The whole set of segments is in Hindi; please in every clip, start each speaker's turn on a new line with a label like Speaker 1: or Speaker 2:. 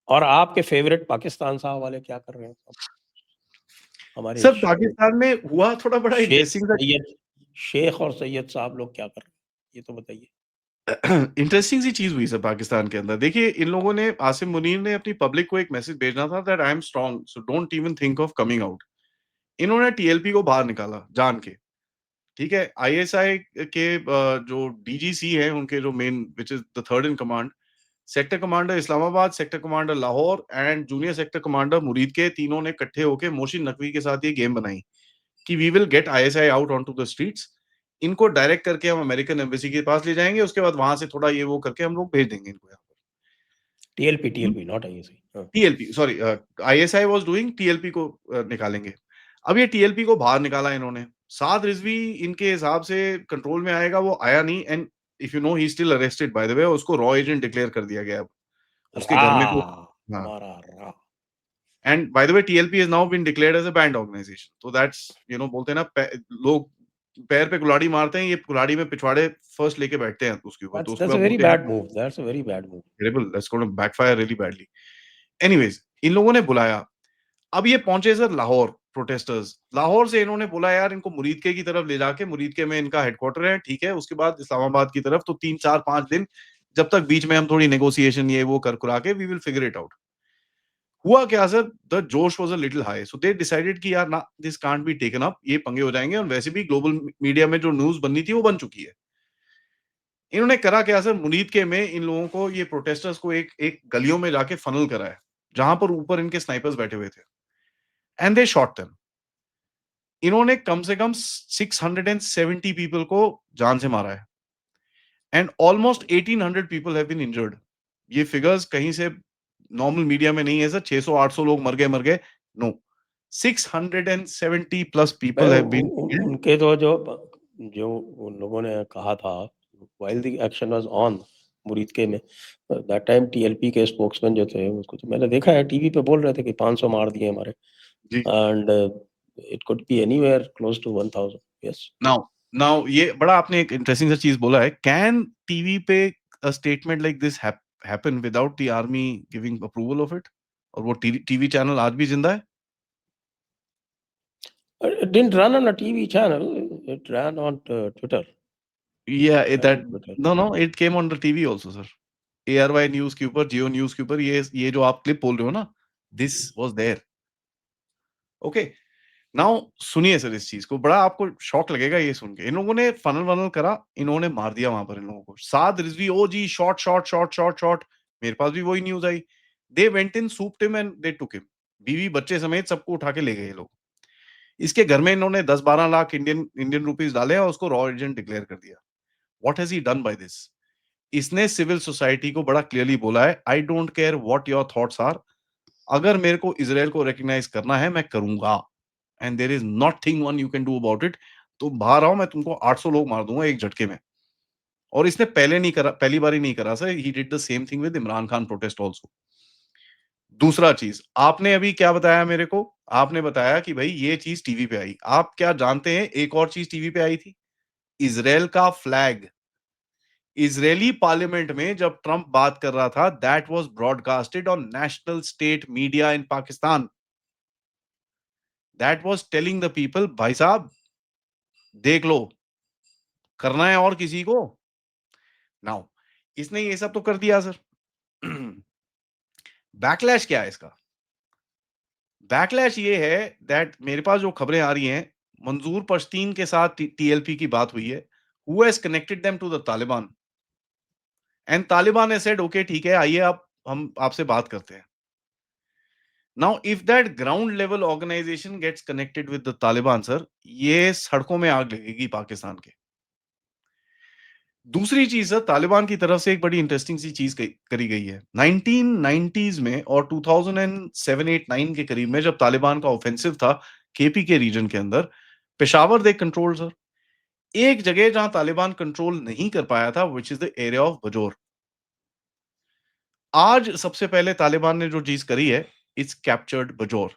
Speaker 1: और आपके फेवरेट पाकिस्तान साहब वाले क्या कर रहे हैं सब? हमारे
Speaker 2: सर पाकिस्तान में हुआ थोड़ा बड़ा इंटरेस्टिंग
Speaker 1: शेख और सैयद साहब लोग क्या कर रहे हैं, ये तो बताइए।
Speaker 2: इंटरेस्टिंग सी चीज हुई सर पाकिस्तान के अंदर। देखिए, इन लोगों ने, आसिम मुनीर ने अपनी पब्लिक को एक मैसेज भेजना था that I am strong, so don't even think of coming out. इन्होंने टीएलपी को बाहर निकाला जान के। ठीक है, आईएसआई के जो डीजीसी हैं, उनके जो main, which is the third in command, sector commander Islamabad, sector commander Lahore and junior sector commander मुरीद के, तीनों ने इकट्ठे होकर मोहसिन नकवी के साथ ये गेम बनाई कि we will get ISI out on to the streets. इनको डायरेक्ट करके हम अमेरिकन एम्बेसी के पास ले जाएंगे, उसके बाद वहां से थोड़ा ये वो करके हम लोग भेज देंगे इनको यहाँ
Speaker 1: टीएलपी नॉट आईएसआई।
Speaker 2: पर। TLP, sorry, ISI was doing, TLP को निकालेंगे। अब ये टीएलपी को बाहर निकाला इन्होंने। साद रिजवी इनके हिसाब से कंट्रोल में आएगा, वो आया नहीं। And if you know, he still arrested bye the वे, उसको रॉ एजेंट डिक्लेयर कर दिया गया। अब उसके घर में हाँ,
Speaker 1: हमारा रा
Speaker 2: and by the way TLP is now been declared as a banned organisation. तो दैट्स, यू नो, बोलते हैं ना, लोग पैर पे कुल्हाड़ी मारते हैं, ये कुल्हाड़ी में पिछवाड़े फर्स्ट लेके बैठते हैं उसके ऊपर, तो उसके
Speaker 1: दैट्स अ
Speaker 2: बाद
Speaker 1: वेरी
Speaker 2: बोलते हैं
Speaker 1: bad move, that's a very bad move.
Speaker 2: Terrible, that's gonna backfire really badly. Anyways, इन लोगों ने बुलाया। अब ये पहुंचे सर लाहौर, प्रोटेस्टर्स लाहौर से। इन्होंने बोला यार इनको मुरीदके की तरफ ले जाके, मुरीदके में इनका हेडक्वार्टर है, ठीक है, उसके बाद इस्लामाबाद की तरफ। तो 3 4 5 दिन, जब तक बीच में हम थोड़ी नेगोशिएशन ये वो कर कुरा के, we will figure it out. हुआ क्या sir, the josh was a little high, so they decided कि यार ना, this can't be taken up, ये पंगे हो जाएंगे। और वैसे भी ग्लोबल मीडिया में जो न्यूज बननी थी वो बन चुकी है। इन्होंने करा क्या सर, मुनीद के में इन लोगों को, ये प्रोटेस्टर्स को एक एक गलियों में जाके फनल कराया, जहां पर ऊपर इनके स्नाइपर्स बैठे हुए थे, एंड दे शॉट देम। इन्होंने कम से कम 670 पीपल को जान से मारा है, and almost 1800 people have been injured. ये फिगर्स कहीं से नॉर्मल मीडिया में नहीं है सर, 600 800 लोग मर गए, no, 670 plus people have been killed.
Speaker 1: उनके तो जो उन लोगों ने कहा था while the action was on Muridke में, दैट टाइम टीएलपी के स्पोक्समैन जो थे, उसको तो मैंने देखा है टीवी पे बोल रहे थे कि 500 मार दिए हमारे,
Speaker 2: जी,
Speaker 1: and it could be anywhere close to 1000। Yes.
Speaker 2: Now now ये बड़ा आपने एक इंटरेस्टिंग सा चीज बोला है। कैन टीवी पे a statement like this happen without the army giving approval of it? और वो टीवी चैनल आज भी जिंदा है?
Speaker 1: It didn't run on a TV channel. It ran on Twitter.
Speaker 2: Yeah,
Speaker 1: Ran on
Speaker 2: that,
Speaker 1: Twitter.
Speaker 2: no, it came on the TV also, sir. ARY news के ऊपर, जियो न्यूज के ऊपर, ये जो आप क्लिप बोल रहे हो ना, this was there. Okay, now सुनिए सर, इस चीज को बड़ा आपको शॉक लगेगा ये सुन के। इन लोगों ने फनल वनल करा, इन्होंने मार दिया वहां पर इन लोगों को। साद रिजवी, ओ जी, shot shot shot shot shot. मेरे पास भी वही न्यूज आई। They went in, swooped him and they took him. बीवी बच्चे समेत सबको उठा के ले गए ये लोग। इसके घर में इन्होंने 10 12 लाख इंडियन इंडियन रुपीज डाले और उसको रॉ एजेंट डिक्लेयर कर दिया। What has he done by this? इसने सिविल सोसाइटी को बड़ा क्लियरली बोला है, I don't care what your thoughts are, अगर मेरे को इसराइल को रिकॉग्नाइज करना है, मैं करूंगा, and there is nothing one you can do about it. तो बाहर आओ, मैं तुमको 800 लोग मार दूंगा एक झटके में। और इसने पहले नहीं करा, पहली बार ही नहीं करा sir, he did the same thing with Imran Khan protest also. दूसरा चीज, आपने अभी क्या बताया मेरे को? आपने बताया कि भाई ये चीज टीवी पे आई। आप क्या जानते हैं एक और चीज टीवी पे आई थी? इसराइल का फ्लैग। इजरायली पार्लियामेंट में जब ट्रंप बात कर रहा था, that was broadcasted on national state media in Pakistan. That was telling the people, भाई साहब देख लो, करना है और किसी को। नाउ इसने ये सब तो कर दिया सर। बैकलैश क्या है इसका? बैकलैश ये है दैट मेरे पास जो खबरें आ रही हैं, मंजूर पश्तीन के साथ टीएलपी की बात हुई है। Who has connected them to the Taliban, and Taliban ने सेड ओके ठीक है, आइए आप, हम आपसे बात करते हैं। Now if that ground level organisation gets connected with the Taliban sir, ये सड़कों में आग लगेगी पाकिस्तान के। दूसरी चीज सर, तालिबान की तरफ से एक बड़ी इंटरेस्टिंग सी चीज करी गई है 1990s में और 2007 8 9 के करीब में, जब तालिबान का ऑफेंसिव था केपी के रीजन के अंदर, पेशावर दे कंट्रोल सर। एक जगह जहां तालिबान कंट्रोल नहीं कर पाया था, which is the area of Bajaur. आज सबसे पहले तालिबान ने जो चीज करी है, it's captured Bajaur.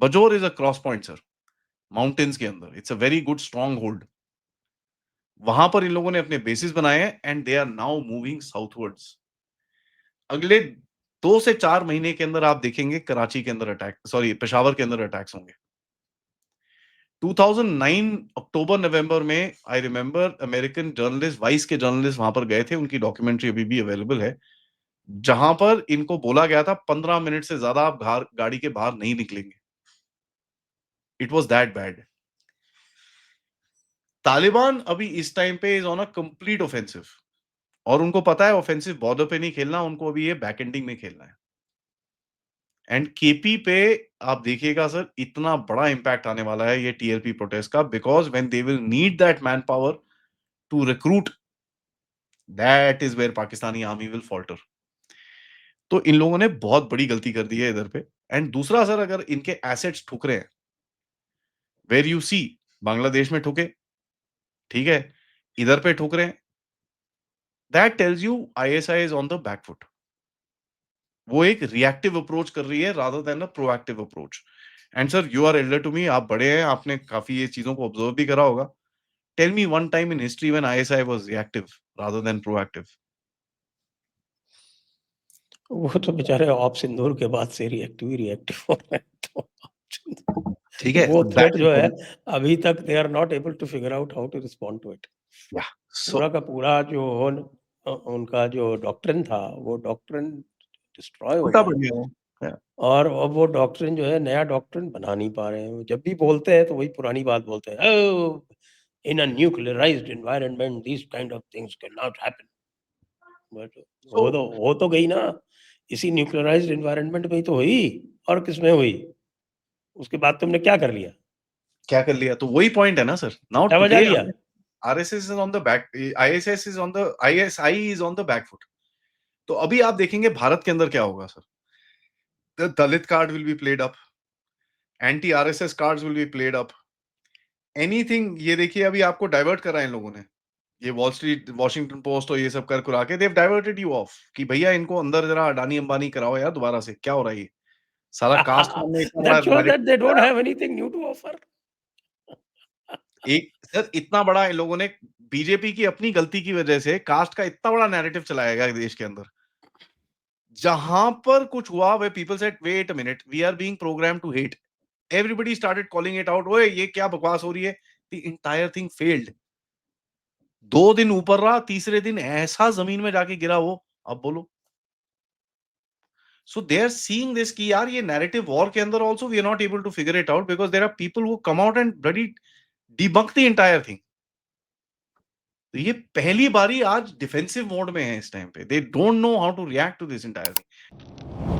Speaker 2: Bajaur is a cross point sir, mountains के अंदर। It's a very good strong hold. वहां पर इन लोगों ने अपने बेसिस बनाए हैं, and they are now moving southwards. अगले 2 से 4 महीने के अंदर आप देखेंगे कराची के अंदर पेशावर के अंदर अटैक्स होंगे। 2009 अक्टूबर नवंबर में I remember American journalist, vice के जर्नलिस्ट वहां पर गए थे, उनकी डॉक्यूमेंट्री अभी भी अवेलेबल है, जहां पर इनको बोला गया था 15 मिनट से ज्यादा आप गाड़ी के बाहर नहीं निकलेंगे। It was that bad. Taliban अभी इस टाइम पे is on a complete offensive, और उनको पता है ऑफेंसिव बॉर्डर पे नहीं खेलना, उनको अभी ये बैक एंडिंग में खेलना है। एंड केपी पे आप देखिएगा सर, इतना बड़ा इंपैक्ट आने वाला है ये टीएलपी प्रोटेस्ट का, because when they will need that man power to recruit, that is where Pakistani army will falter. तो इन लोगों ने बहुत बड़ी गलती कर दी है इधर पे। एंड दूसरा सर, अगर इनके एसेट्स ठुक रहे हैं, वेर यू सी बांग्लादेश में ठुके, ठीक है, इधर पे ठुक रहे हैं, that tells you ISI is on the back foot. वो एक रिएक्टिव अप्रोच कर रही है rather than a proactive approach. And sir, you are elder to me, आप बड़े हैं, आपने काफी ये चीजों को ऑब्जर्व भी करा होगा। Tell me one time in history when ISI was reactive rather than proactive.
Speaker 1: वो तो बेचारे ऑप सिंदूर के बाद से रिएक्टिव हो रहे हैं, तो
Speaker 2: ठीक है,
Speaker 1: वो थ्रेट
Speaker 2: दैट
Speaker 1: जो है अभी तक they are not able to figure out how to respond to it.
Speaker 2: या
Speaker 1: पूरा का पूरा जो उनका जो डॉक्ट्रिन था, वो डॉक्ट्रिन डिस्ट्रॉय हो
Speaker 2: उल्टा
Speaker 1: गया
Speaker 2: पड़ गया वो।
Speaker 1: और अब वो डॉक्ट्रिन जो है नया डॉक्ट्रिन बना नहीं पा रहे हैं। जब भी बोलते हैं तो वही पुरानी बात बोलते हैं, oh, in a nuclearized environment this kind of things can not happen. But हो तो गई ना, इसी न्यूक्लियराइज्ड एनवायरनमेंट में ही तो हुई, और किसमें हुई? उसके बाद तुमने क्या कर लिया?
Speaker 2: क्या कर लिया? तो वही पॉइंट है ना सर। नाउ
Speaker 1: क्या बजा
Speaker 2: टुडे
Speaker 1: लिया?
Speaker 2: RSS is on the back, ISS is on the, ISI is on the back foot. तो अभी आप देखेंगे भारत के अंदर क्या होगा sir. The Dalit card will be played up, anti RSS cards will be played up, anything. ये देखिए, अभी आपको डाइवर्ट करा है इन लोगों ने, ये वॉल स्ट्रीट, वॉशिंगटन पोस्ट और ये सब कर कुरा के देव डाइवर्टेड यू ऑफ, कि भैया इनको अंदर जरा अडानी अंबानी कराओ यार दोबारा से। क्या हो रहा है ये सारा कास्ट में हमने इतना बड़ा
Speaker 1: That shows that they
Speaker 2: narrative
Speaker 1: don't
Speaker 2: चलाया।
Speaker 1: have anything new to offer.
Speaker 2: एक सर, इतना बड़ा इन लोगों ने बीजेपी की अपनी गलती की वजह से कास्ट का इतना बड़ा नैरेटिव चलाया गया देश के अंदर, जहां पर कुछ हुआ वे people said wait a minute, we are being programme to hate, everybody started calling it out, ओए ये क्या बकवास हो रही है। The entire thing failed. 2 दिन ऊपर रहा, तीसरे दिन ऐसा जमीन में जाके गिरा वो। अब बोलो। So they are seeing this कि यार ये narrative war के अंदर also we are not able to figure it out because there are people who come out and bloody debunk the entire thing. तो ये पहली बारी आज डिफेंसिव मोड में है इस टाइम पे। They don't know how to react to this entire thing.